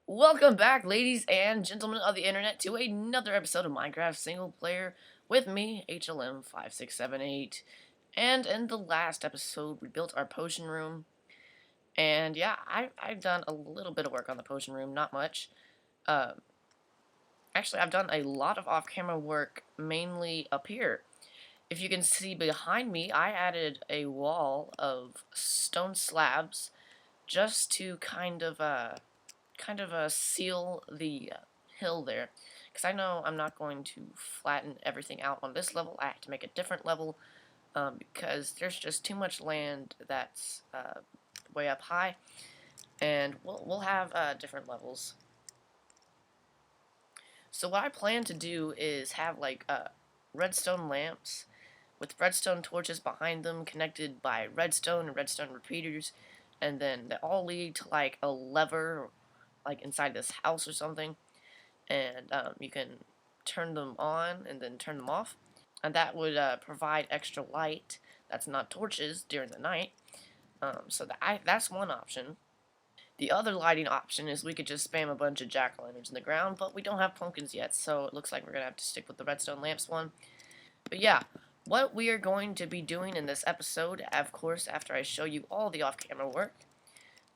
Welcome back, ladies and gentlemen of the internet, to another episode of Minecraft Single Player with me, HLM5678. And in the last episode, we built our potion room. And yeah, I've done a little bit of work on the potion room, not much. Uh, Actually, I've done a lot of off-camera work, mainly up here. If you can see behind me, I added a wall of stone slabs just to kind of seal the hill there, because I know I'm not going to flatten everything out on this level. I have to make a different level because there's just too much land that's way up high, and we'll have different levels. So what I plan to do is have like redstone lamps with redstone torches behind them, connected by redstone and redstone repeaters, and then they all lead to like a lever, like inside this house or something. And you can turn them on and then turn them off, and that would provide extra light that's not torches during the night. So that's one option. The other lighting option is we could just spam a bunch of jack-o'-lanterns in the ground, but we don't have pumpkins yet, so it looks like we're going to have to stick with the redstone lamps one. But yeah, what we are going to be doing in this episode, of course, after I show you all the off-camera work,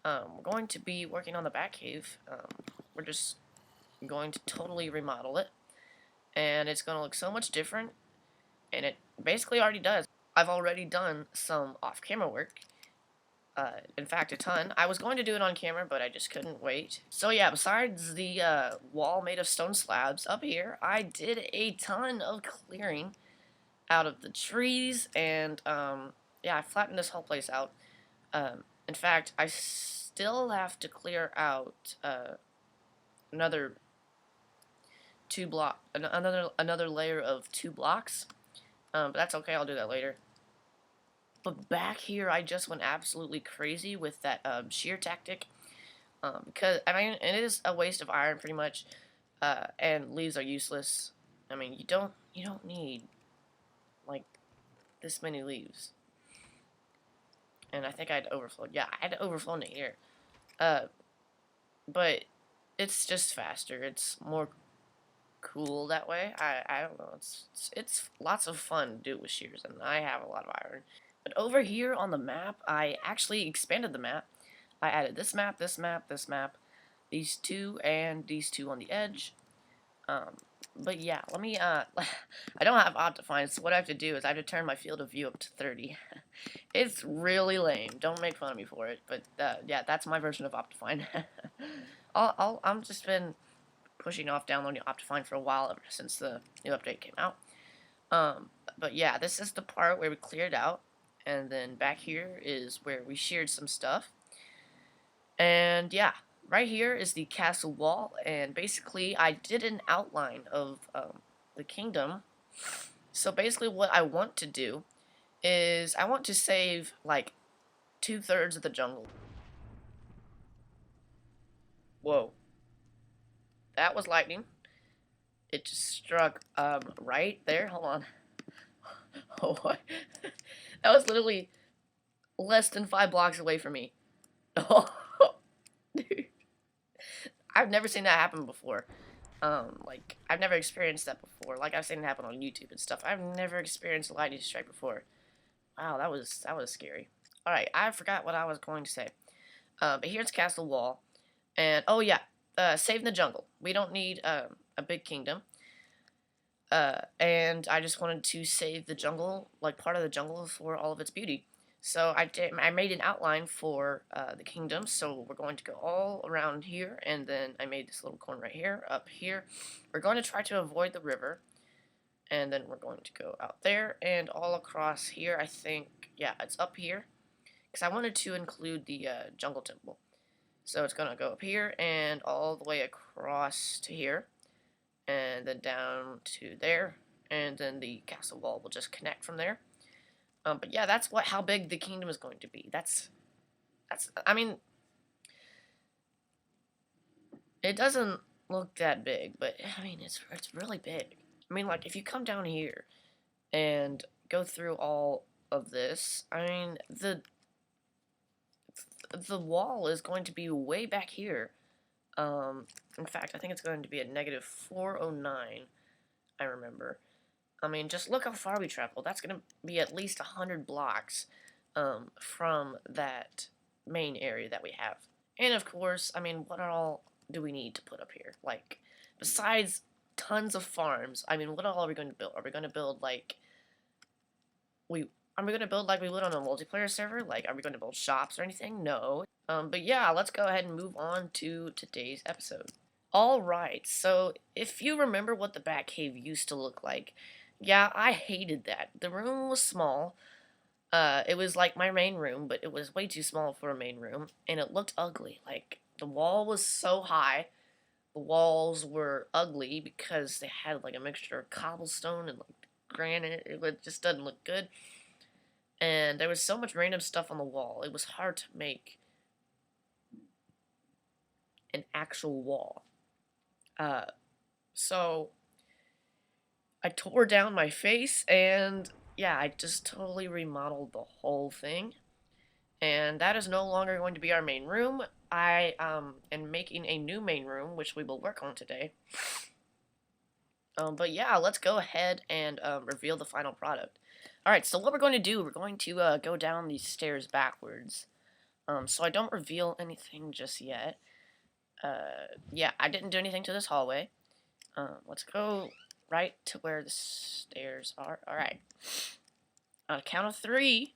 we're going to be working on the Batcave. We're just going to totally remodel it, and it's going to look so much different, and it basically already does. I've already done some off-camera work, in fact a ton. I was going to do it on camera, but I just couldn't wait. So yeah, besides the wall made of stone slabs up here, I did a ton of clearing out of the trees, and yeah, I flattened this whole place out. In fact, I still have to clear out another another layer of 2 blocks. But that's okay, I'll do that later. But back here, I just went absolutely crazy with that shear tactic. Because, I mean, it is a waste of iron, pretty much. And leaves are useless. I mean, you don't need, like, this many leaves. And I think I had overflowed. Yeah, I had overflowed it here. But it's just faster. It's more cool that way. I don't know. It's lots of fun to do it with shears, and I have a lot of iron. But over here on the map, I actually expanded the map. I added this map, this map, this map, these two, and these two on the edge. But yeah, let me, I don't have Optifine, so what I have to do is I have to turn my field of view up to 30. It's really lame. Don't make fun of me for it, but, yeah, that's my version of Optifine. I'm just been pushing off downloading Optifine for a while ever since the new update came out. But yeah, this is the part where we cleared out, and then back here is where we sheared some stuff. And yeah, right here is the castle wall, and basically I did an outline of the kingdom. So basically what I want to do is I want to save like 2/3 of the jungle. Whoa. That was lightning. It just struck right there. Hold on. Oh boy. That was literally less than 5 blocks away from me. Oh, dude. I've never seen that happen before. Like, I've never experienced that before. Like, I've seen it happen on YouTube and stuff. I've never experienced a lightning strike before. Wow, that was scary. Alright, I forgot what I was going to say. But here's Castle Wall. And, oh yeah, save the jungle. We don't need a big kingdom. And I just wanted to save the jungle, like part of the jungle, for all of its beauty. So I made an outline for the kingdom, so we're going to go all around here, and then I made this little corner right here, up here. We're going to try to avoid the river, and then we're going to go out there, and all across here, I think, yeah, it's up here, because I wanted to include the jungle temple. So it's going to go up here, and all the way across to here, and then down to there, and then the castle wall will just connect from there. But yeah, that's how big the kingdom is going to be. I mean, it doesn't look that big, but I mean, it's really big. I mean, like, if you come down here and go through all of this, I mean, the wall is going to be way back here. In fact, I think it's going to be at negative 409, I remember. I mean, just look how far we traveled. That's going to be at least 100 blocks from that main area that we have. And of course, I mean, what all do we need to put up here? Like, besides tons of farms, I mean, what all are we going to build? Are we going to build, like, are we going to build like we would on a multiplayer server? Like, are we going to build shops or anything? No. But yeah, let's go ahead and move on to today's episode. Alright, so if you remember what the Batcave used to look like, yeah, I hated that. The room was small. It was like my main room, but it was way too small for a main room, and it looked ugly. Like, the wall was so high, the walls were ugly because they had like a mixture of cobblestone and like granite. Just doesn't look good. And there was so much random stuff on the wall. It was hard to make an actual wall. So I tore down my face, and yeah, I just totally remodeled the whole thing. And that is no longer going to be our main room. I am making a new main room, which we will work on today. But yeah, let's go ahead and reveal the final product. Alright, so what we're going to do, we're going to go down these stairs backwards. So I don't reveal anything just yet. Yeah, I didn't do anything to this hallway. Let's go right to where the stairs are. Alright. On a count of 3,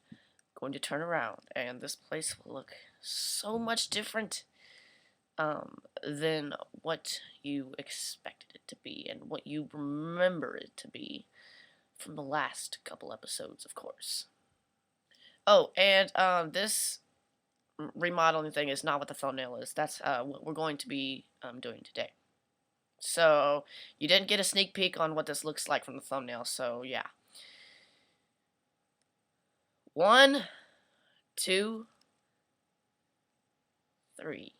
going to turn around, and this place will look so much different than what you expected it to be and what you remember it to be from the last couple episodes, of course. Oh, and this remodeling thing is not what the thumbnail is. That's what we're going to be doing today. So you didn't get a sneak peek on what this looks like from the thumbnail, so yeah. 1, 2, 3.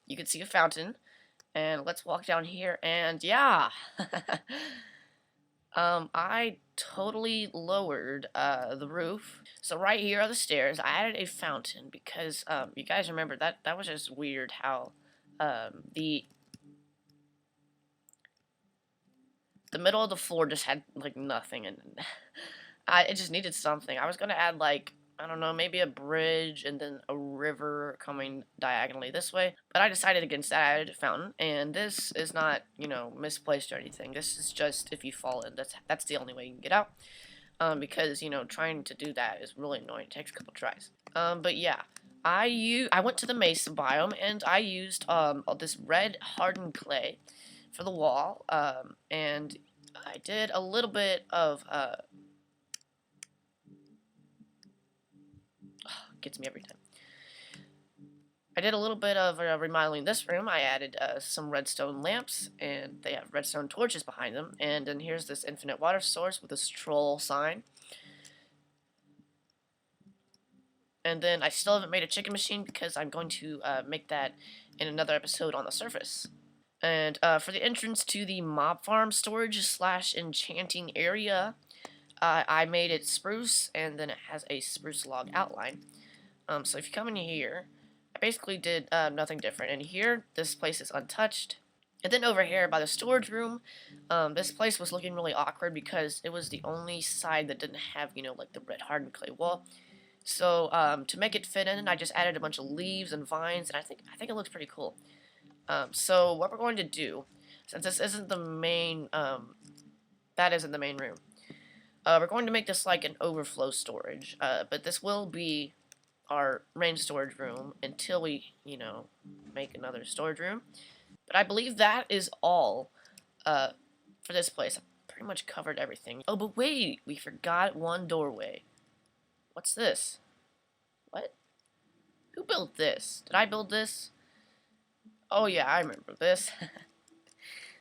You can see a fountain, and let's walk down here, and yeah. I totally lowered the roof. So right here are the stairs. I added a fountain because you guys remember that was just weird how the middle of the floor just had like nothing, and it just needed something. I was gonna add like, I don't know, maybe a bridge and then a river coming diagonally this way. But I decided against that. I added a fountain, and this is not, you know, misplaced or anything. This is just if you fall in. That's the only way you can get out. Because, you know, trying to do that is really annoying. It takes a couple tries. But yeah, I went to the mesa biome, and I used this red hardened clay for the wall. And I did a little bit of gets me every time. I did a little bit of remodeling this room. I added some redstone lamps, and they have redstone torches behind them. And then here's this infinite water source with this troll sign. And then I still haven't made a chicken machine because I'm going to make that in another episode on the surface. And for the entrance to the mob farm storage / enchanting area, I made it spruce, and then it has a spruce log outline. So if you come in here, I basically did nothing different. And here, this place is untouched. And then over here by the storage room, this place was looking really awkward because it was the only side that didn't have, you know, like the red hardened clay wall. So to make it fit in, I just added a bunch of leaves and vines, and I think it looks pretty cool. So what we're going to do, since this isn't the main, that isn't the main room, we're going to make this like an overflow storage. But this will be our main storage room until we, you know, make another storage room. But I believe that is all for this place. I've pretty much covered everything. Oh, but wait, we forgot one doorway. What's this? What? Who built this? Did I build this? Oh yeah, I remember this.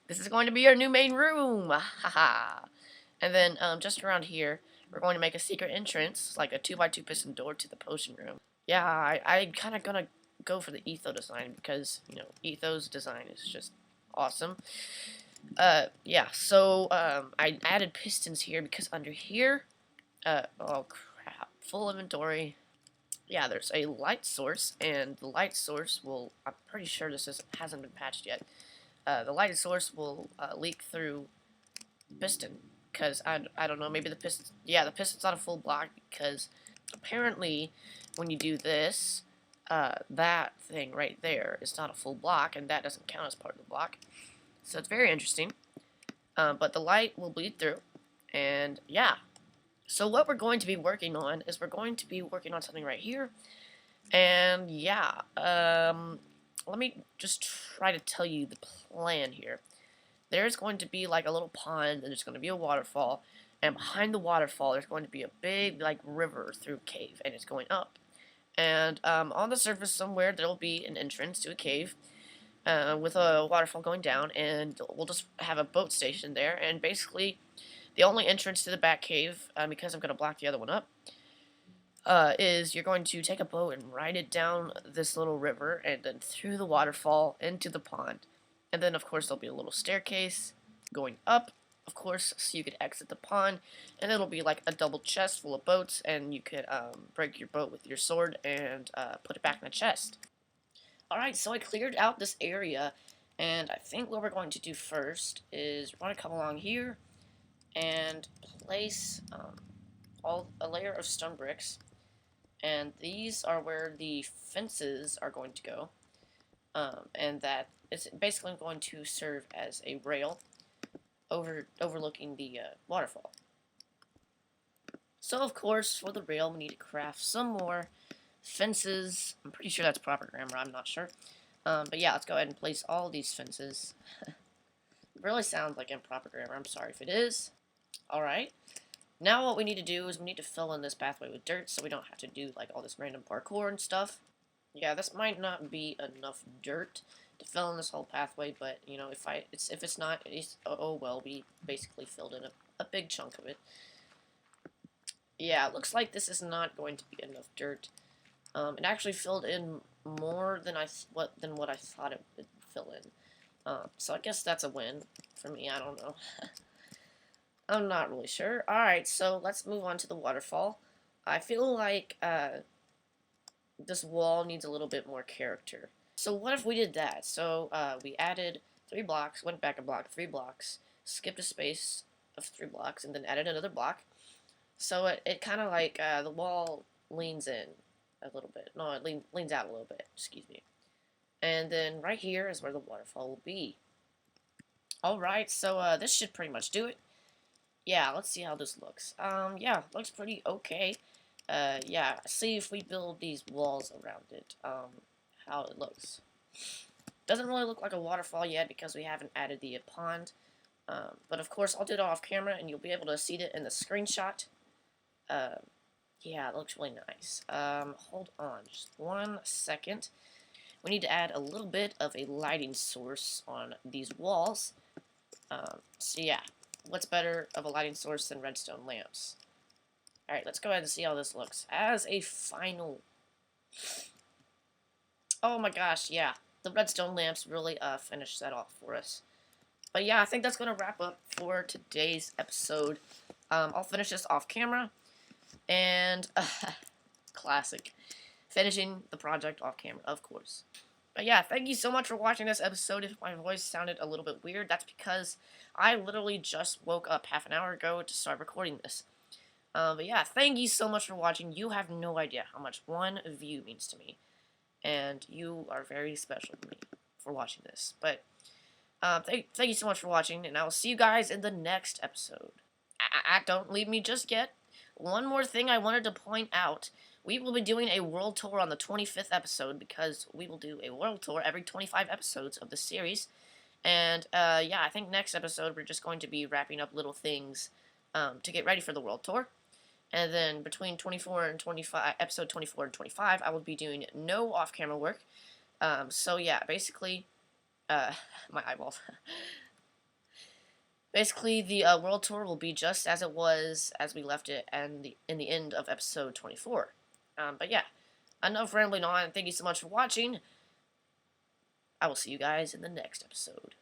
This is going to be our new main room. Haha. And then just around here, we're going to make a secret entrance, like a 2x2 piston door to the potion room. Yeah, I'm kind of gonna go for the Etho design because, you know, Etho's design is just awesome. Yeah, so I added pistons here because under here, oh crap, full inventory. yeah, there's a light source, and the light source will, I'm pretty sure hasn't been patched yet. The light source will leak through piston, because I don't know, maybe the piston, yeah, the piston's not a full block, because apparently when you do this, that thing right there is not a full block, and that doesn't count as part of the block. So it's very interesting. But the light will bleed through, and yeah. So what we're going to be working on is we're going to be working on something right here, and yeah. Let me just try to tell you the plan here. There's going to be like a little pond, and there's going to be a waterfall, and behind the waterfall there's going to be a big like river through a cave, and it's going up. And on the surface somewhere there'll be an entrance to a cave, with a waterfall going down, and we'll just have a boat station there. And basically, the only entrance to the Batcave, because I'm going to block the other one up, is you're going to take a boat and ride it down this little river, and then through the waterfall into the pond. And then, of course, there'll be a little staircase going up, of course, so you could exit the pond, and it'll be like a double chest full of boats, and you could break your boat with your sword and put it back in the chest. Alright, so I cleared out this area, and I think what we're going to do first is we're going to come along here and place a layer of stone bricks, and these are where the fences are going to go, and that it's basically going to serve as a rail overlooking the waterfall. So of course, for the rail, we need to craft some more fences. I'm pretty sure that's proper grammar, I'm not sure. But yeah, let's go ahead and place all these fences. It really sounds like improper grammar, I'm sorry if it is. Alright. Now what we need to do is we need to fill in this pathway with dirt so we don't have to do like all this random parkour and stuff. Yeah, this might not be enough dirt to fill in this whole pathway, but you know, if it's not, oh well, we basically filled in a big chunk of it. Yeah, it looks like this is not going to be enough dirt. It actually filled in more than what I thought it would fill in. So I guess that's a win for me. I don't know. I'm not really sure. Alright, so let's move on to the waterfall. I feel like this wall needs a little bit more character. So what if we did that? So we added 3 blocks, went back a block, 3 blocks, skipped a space of 3 blocks, and then added another block. So it kind of like the wall leans in a little bit. No, it leans out a little bit. Excuse me. And then right here is where the waterfall will be. Alright, so this should pretty much do it. Yeah, let's see how this looks. Yeah, looks pretty okay. Yeah, see if we build these walls around it, how it looks. Doesn't really look like a waterfall yet because we haven't added the pond. But of course, I'll do it off camera and you'll be able to see it in the screenshot. Yeah, it looks really nice. Hold on just 1 second. We need to add a little bit of a lighting source on these walls. So yeah, what's better of a lighting source than redstone lamps? Alright, let's go ahead and see how this looks. As a final... Oh my gosh, yeah. The redstone lamps really finished that off for us. But yeah, I think that's going to wrap up for today's episode. I'll finish this off camera. And... classic. Finishing the project off camera, of course. But yeah, thank you so much for watching this episode. If my voice sounded a little bit weird, that's because I literally just woke up half an hour ago to start recording this. But yeah, thank you so much for watching. You have no idea how much one view means to me. And you are very special to me for watching this. But thank you so much for watching, and I will see you guys in the next episode. Don't leave me just yet. One more thing I wanted to point out. We will be doing a world tour on the 25th episode, because we will do a world tour every 25 episodes of this series. And, yeah, I think next episode we're just going to be wrapping up little things to get ready for the world tour. And then between 24 and 25, episode 24 and 25, I will be doing no off-camera work. So, yeah, basically, my eyeballs. Basically, the world tour will be just as it was as we left it in the end of episode 24. But yeah, enough rambling on. Thank you so much for watching. I will see you guys in the next episode.